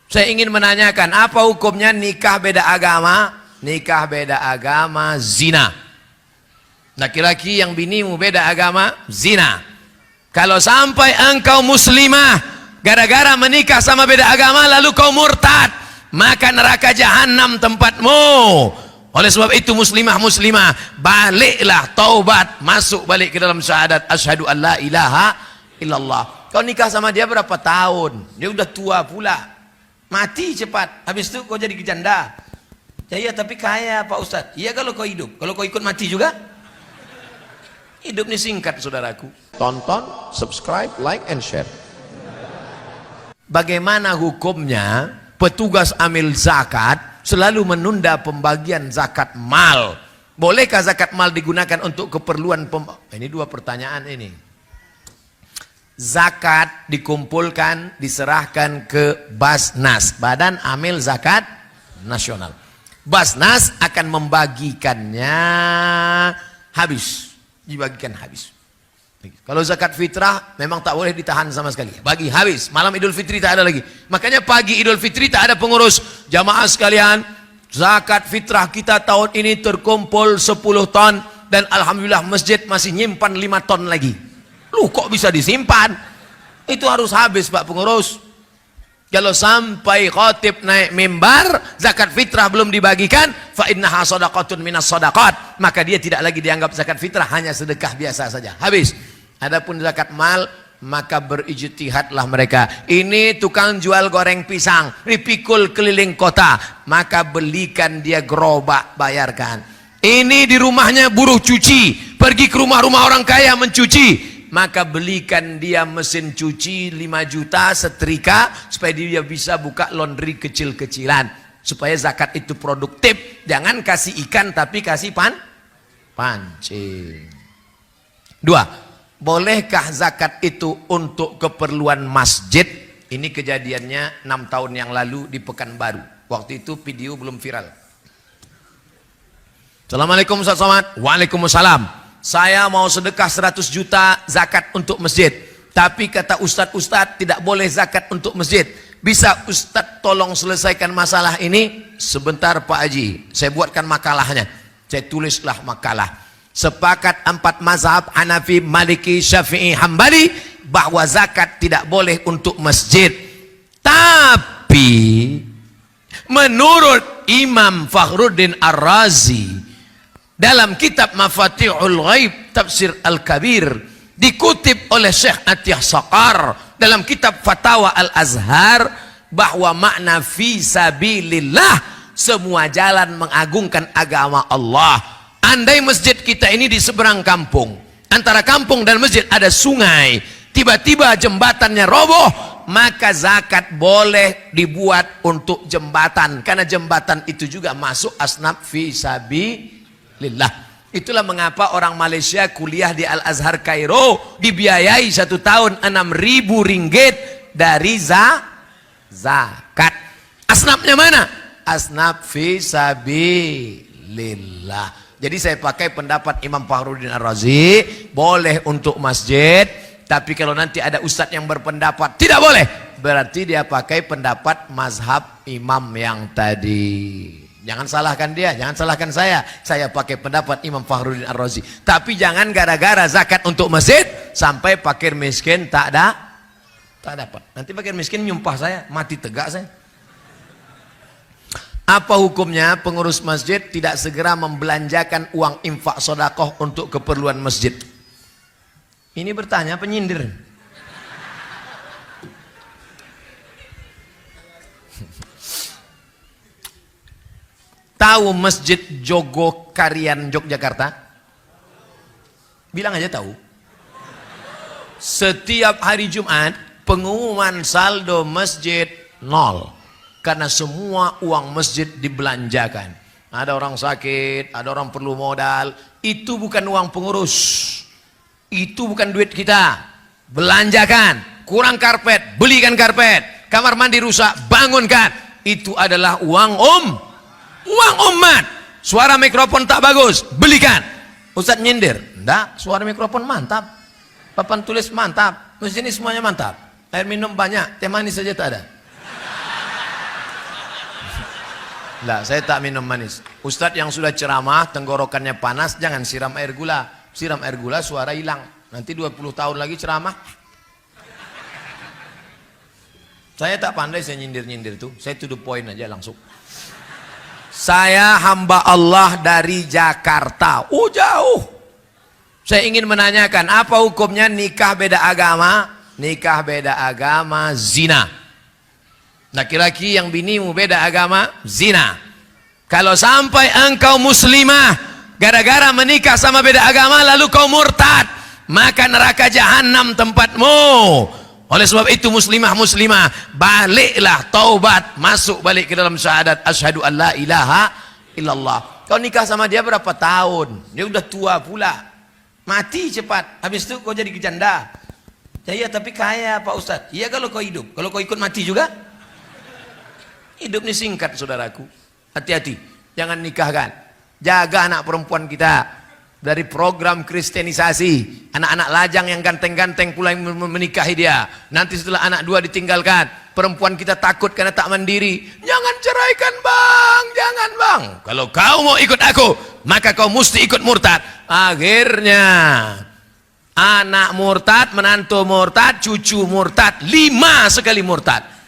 Saya ingin menanyakan, apa hukumnya nikah beda agama? Nikah beda agama zina. Laki-laki yang binimu beda agama zina. Kalau sampai engkau muslimah gara-gara menikah sama beda agama lalu kau murtad, maka neraka jahanam tempatmu. Oleh sebab itu muslimah baliklah, taubat, masuk balik ke dalam syahadat asyhadu an la ilaha illallah. Kau nikah sama dia berapa tahun? Dia udah tua pula. Mati cepat, habis itu kau jadi janda. Ya iya, tapi kaya Pak Ustadz. Iya kalau kau hidup, kalau kau ikut mati juga. Hidup ini singkat saudaraku. Tonton, subscribe, like, and share. Bagaimana hukumnya petugas amil zakat selalu menunda pembagian zakat mal? Bolehkah zakat mal digunakan untuk keperluan ini dua pertanyaan ini. Zakat dikumpulkan, diserahkan ke Basnas, Badan Amil Zakat Nasional. Basnas akan membagikannya habis, dibagikan habis. Kalau zakat fitrah memang tak boleh ditahan sama sekali, bagi habis. Malam Idul Fitri tak ada lagi. Makanya pagi Idul Fitri tak ada pengurus. Jamaah sekalian, zakat fitrah kita tahun ini terkumpul 10 ton dan alhamdulillah masjid masih nyimpan 5 ton lagi. Lu kok bisa disimpan? Itu harus habis Pak pengurus. Kalau sampai khatib naik mimbar zakat fitrah belum dibagikan, fa innaha shadaqatun minas shadaqat, maka dia tidak lagi dianggap zakat fitrah, hanya sedekah biasa saja. Habis. Adapun zakat mal, maka berijtihadlah mereka. Ini tukang jual goreng pisang, dipikul keliling kota, maka belikan dia gerobak, bayarkan. Ini di rumahnya buruh cuci, pergi ke rumah-rumah orang kaya mencuci, maka belikan dia mesin cuci 5 juta, setrika, supaya dia bisa buka laundry kecil-kecilan, supaya zakat itu produktif. Jangan kasih ikan tapi kasih pancing. 2. Bolehkah zakat itu untuk keperluan masjid? Ini kejadiannya 6 tahun yang lalu di Pekanbaru. Waktu itu video belum viral. Assalamualaikum Ustaz Somad. Waalaikumsalam. Saya mau sedekah 100 juta zakat untuk masjid, tapi kata ustadz tidak boleh zakat untuk masjid. Bisa ustadz tolong selesaikan masalah ini? Sebentar Pak Haji, saya buatkan makalahnya. Saya tulislah makalah. Sepakat 4 mazhab Hanafi, Maliki, Syafi'i, Hambali bahwa zakat tidak boleh untuk masjid. Tapi menurut Imam Fakhruddin Ar-Razi dalam kitab Mafatihul Ghaib Tafsir Al-Kabir, dikutip oleh Syekh Atiyah Saqar dalam kitab Fatawa Al-Azhar, bahwa makna fi sabilillah semua jalan mengagungkan agama Allah. Andai masjid kita ini di seberang kampung, antara kampung dan masjid ada sungai, tiba-tiba jembatannya roboh, maka zakat boleh dibuat untuk jembatan, karena jembatan itu juga masuk asnaf fi sabilillah. Itulah mengapa orang Malaysia kuliah di Al-Azhar Kairo dibiayai 1 tahun 6.000 ringgit dari zakat. Asnafnya mana? Asnaf fi sabilillah. Jadi saya pakai pendapat Imam Fakhruddin Ar-Razi, boleh untuk masjid, tapi kalau nanti ada ustadz yang berpendapat tidak boleh, berarti dia pakai pendapat mazhab imam yang tadi. Jangan salahkan dia, jangan salahkan saya. Saya pakai pendapat Imam Fakhruddin Ar-Razi. Tapi jangan gara-gara zakat untuk masjid sampai fakir miskin tak dapat. Nanti fakir miskin nyumpah saya, mati tegak saya. Apa hukumnya pengurus masjid tidak segera membelanjakan uang infak sedekah untuk keperluan masjid? Ini bertanya penyindir. Tahu Masjid Jogokarian Yogyakarta? Bilang aja tahu. Setiap hari Jumat pengumuman saldo masjid 0, karena semua uang masjid dibelanjakan. Ada orang sakit, ada orang perlu modal. Itu bukan uang pengurus, itu bukan duit kita. Belanjakan. Kurang karpet, belikan karpet. Kamar mandi rusak, bangunkan. Itu adalah uang uang umat. Suara mikrofon tak bagus, belikan. Ustadz nyindir, enggak, suara mikrofon mantap, papan tulis mantap, mesin ini semuanya mantap, air minum banyak, teh manis saja tak ada. Lah, saya tak minum manis. Ustadz yang sudah ceramah, tenggorokannya panas, jangan siram air gula. Siram air gula, suara hilang. Nanti 20 tahun lagi ceramah. Saya tak pandai saya nyindir-nyindir tuh. Saya to the point aja langsung. Saya hamba Allah dari Jakarta. Jauh. Saya ingin menanyakan, apa hukumnya nikah beda agama? Nikah beda agama, zina. Laki-laki yang binimu beda agama, zina. Kalau sampai engkau muslimah, gara-gara menikah sama beda agama, lalu kau murtad, maka neraka jahanam tempatmu. Oleh sebab itu muslimah, baliklah, taubat, masuk balik ke dalam syahadat asyhadu an la ilaha illallah. Kau nikah sama dia berapa tahun? Dia udah tua pula, mati cepat. Habis itu kau jadi janda. Ya iya, tapi kaya Pak Ustadz. Iya kalau kau hidup, kalau kau ikut mati juga. Hidup ini singkat saudaraku. Hati-hati, jangan nikahkan. Jaga anak perempuan kita dari program kristenisasi. Anak-anak lajang yang ganteng-ganteng pula yang menikahi dia. Nanti setelah anak dua ditinggalkan, perempuan kita takut karena tak mandiri. Jangan ceraikan bang, jangan bang. Kalau kau mau ikut aku, maka kau mesti ikut murtad. Akhirnya anak murtad, menantu murtad, cucu murtad, 5 sekali murtad.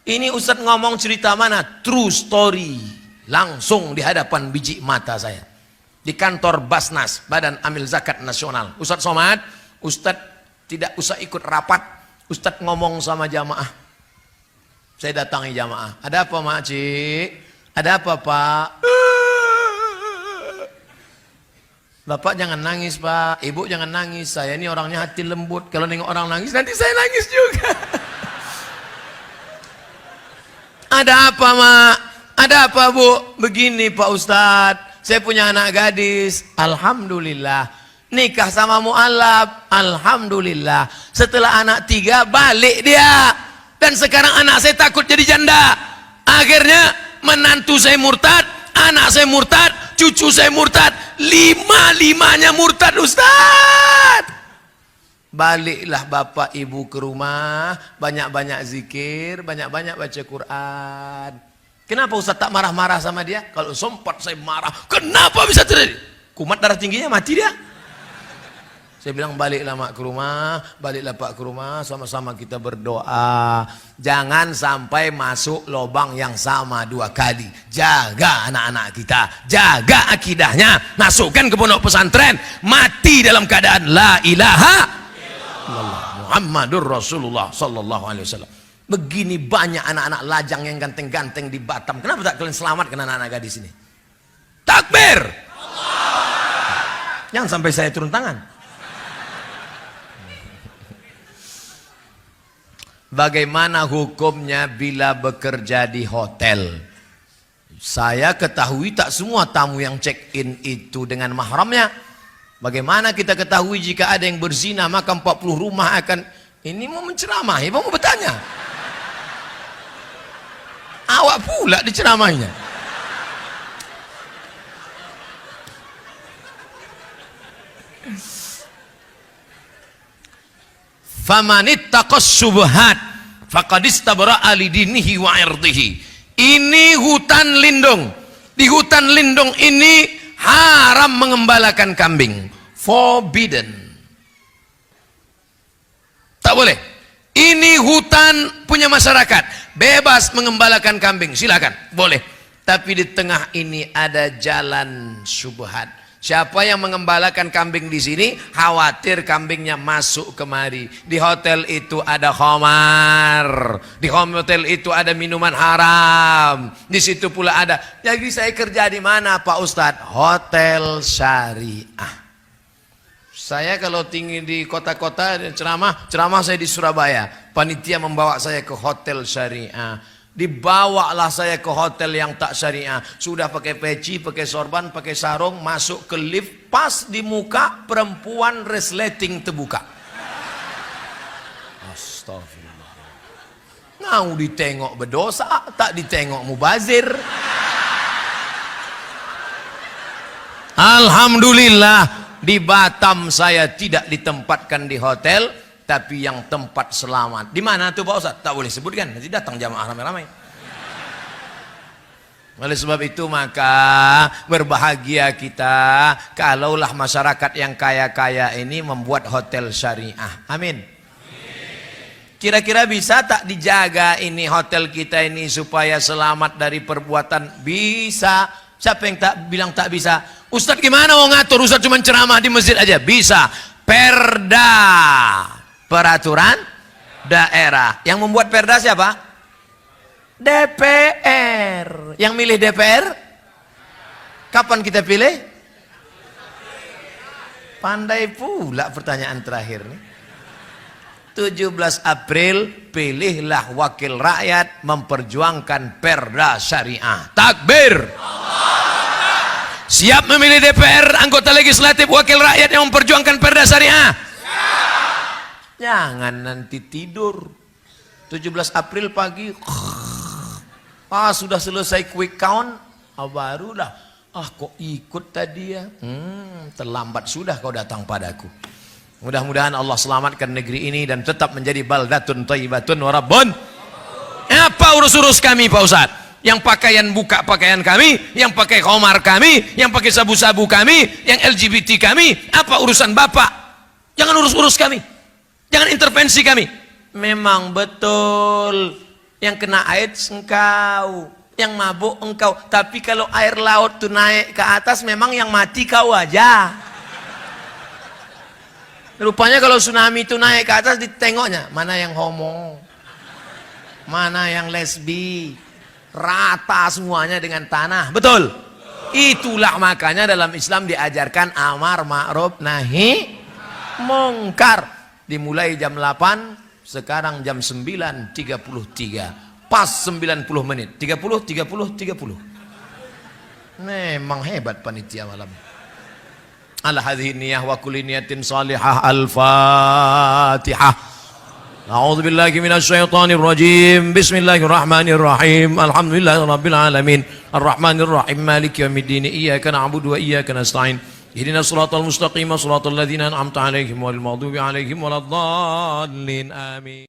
Ini Ustadz ngomong cerita mana? True story. Langsung di hadapan biji mata saya. Di kantor Basnas, Badan Amil Zakat Nasional. Ustadz Somad, Ustadz tidak usah ikut rapat. Ustadz ngomong sama jamaah. Saya datangi jamaah. Ada apa mak cik? Ada apa pak? Bapak jangan nangis pak. Ibu jangan nangis. Saya ini orangnya hati lembut. Kalau nengok orang nangis, nanti saya nangis juga. Ada apa mak? Ada apa bu? Begini Pak Ustadz, saya punya anak gadis. Alhamdulillah. Nikah sama mu'alaf. Alhamdulillah. Setelah anak 3 balik dia. Dan sekarang anak saya takut jadi janda. Akhirnya menantu saya murtad, anak saya murtad, cucu saya murtad. 5-5-nya murtad Ustadz. Baliklah bapak ibu ke rumah, banyak-banyak zikir, banyak-banyak baca Quran. Kenapa Ustaz tak marah-marah sama dia? Kalau sempat saya marah, kenapa bisa terjadi? Kumat darah tingginya mati dia. Saya bilang baliklah mak ke rumah, baliklah pak ke rumah, sama-sama kita berdoa. Jangan sampai masuk lubang yang sama 2 kali. Jaga anak-anak kita, jaga akidahnya, masukkan ke pondok pesantren, mati dalam keadaan la ilaha Muhammadur Rasulullah sallallahu alaihi wasallam. Begini banyak anak-anak lajang yang ganteng-ganteng di Batam. Kenapa tak kalian selamatkan anak-anak gadis ini? Takbir. Allah. Jangan sampai saya turun tangan. Bagaimana hukumnya bila bekerja di hotel? Saya ketahui tak semua tamu yang check-in itu dengan mahramnya. Bagaimana kita ketahui jika ada yang berzina maka 40 rumah akan... Ini mau menceramahi, mau bertanya. Awak pula diceramainya. Famanittaqas syubhat faqad istabra'a lidinihi wa 'irdihi. Ini hutan lindung. Di hutan lindung ini haram mengembalakan kambing. Forbidden. Tak boleh. Ini hutan punya masyarakat. Bebas mengembalakan kambing. Silakan. Boleh. Tapi di tengah ini ada jalan syubhat. Siapa yang mengembalakan kambing di sini, khawatir kambingnya masuk kemari. Di hotel itu ada khamar. Di hotel itu ada minuman haram. Di situ pula ada. Jadi saya kerja di mana Pak Ustadz? Hotel syariah. Saya kalau tinggi di kota-kota ceramah saya di Surabaya. Panitia membawa saya ke hotel syariah. Dibawalah saya ke hotel yang tak syariah. Sudah pakai peci, pakai sorban, pakai sarung, masuk ke lift, pas di muka perempuan resleting terbuka. Astagfirullah. Mau ditengok berdosa, tak ditengok mubazir. Alhamdulillah di Batam saya tidak ditempatkan di hotel, tapi yang tempat selamat. Di mana tuh Pak Ustaz? Tak boleh sebutkan, nanti datang jamaah ramai-ramai. Oleh sebab itu maka berbahagia kita kalaulah masyarakat yang kaya-kaya ini membuat hotel syariah. Amin. Kira-kira bisa tak dijaga ini hotel kita ini supaya selamat dari perbuatan? Bisa. Siapa yang tak bilang tak bisa? Ustadz gimana mau ngatur? Ustadz cuma ceramah di masjid aja. Bisa. Perda, peraturan daerah. Yang membuat perda siapa? DPR. Yang milih DPR? Kapan kita pilih? Pandai pula pertanyaan terakhir nih. 17 April pilihlah wakil rakyat memperjuangkan perda syariah. Takbir. Siap memilih DPR, anggota legislatif, wakil rakyat yang memperjuangkan perda syariah? Jangan nanti tidur 17 April pagi sudah selesai quick count, barulah kok ikut tadi ya, terlambat sudah kau datang padaku. Mudah-mudahan Allah selamatkan negeri ini dan tetap menjadi baldatun thayyibatun wa rabbun. Apa urus-urus kami Pak Ustadz? Yang pakaian buka pakaian kami, yang pakai khomar kami, yang pakai sabu-sabu kami, yang LGBT kami, apa urusan Bapak? Jangan urus-urus kami, jangan intervensi kami. Memang betul yang kena AIDS engkau, yang mabuk engkau, tapi kalau air laut tuh naik ke atas memang yang mati kau aja. Rupanya kalau tsunami itu naik ke atas ditengoknya, mana yang homo, mana yang lesbi, rata semuanya dengan tanah. Betul? Itulah makanya dalam Islam diajarkan amar ma'ruf nahi mungkar. Dimulai jam 8, sekarang jam 9.33. Pas 90 menit. 30. Memang hebat panitia malam. Ala hadhihi niyah wa kulli niyatin salihah. Al-Fatihah. A'udzu billahi minasyaitonir rajim. Bismillahirrahmanirrahim. Alhamdulillahirabbil alamin. Arrahmanir rahim. Maliki yaumiddin. Iyyaka na'budu wa iyyaka nasta'in. Ihdinas siratal mustaqim. Shiratal ladzina an'amta 'alaihim ghairil maghdubi 'alaihim waladdallin. Amin.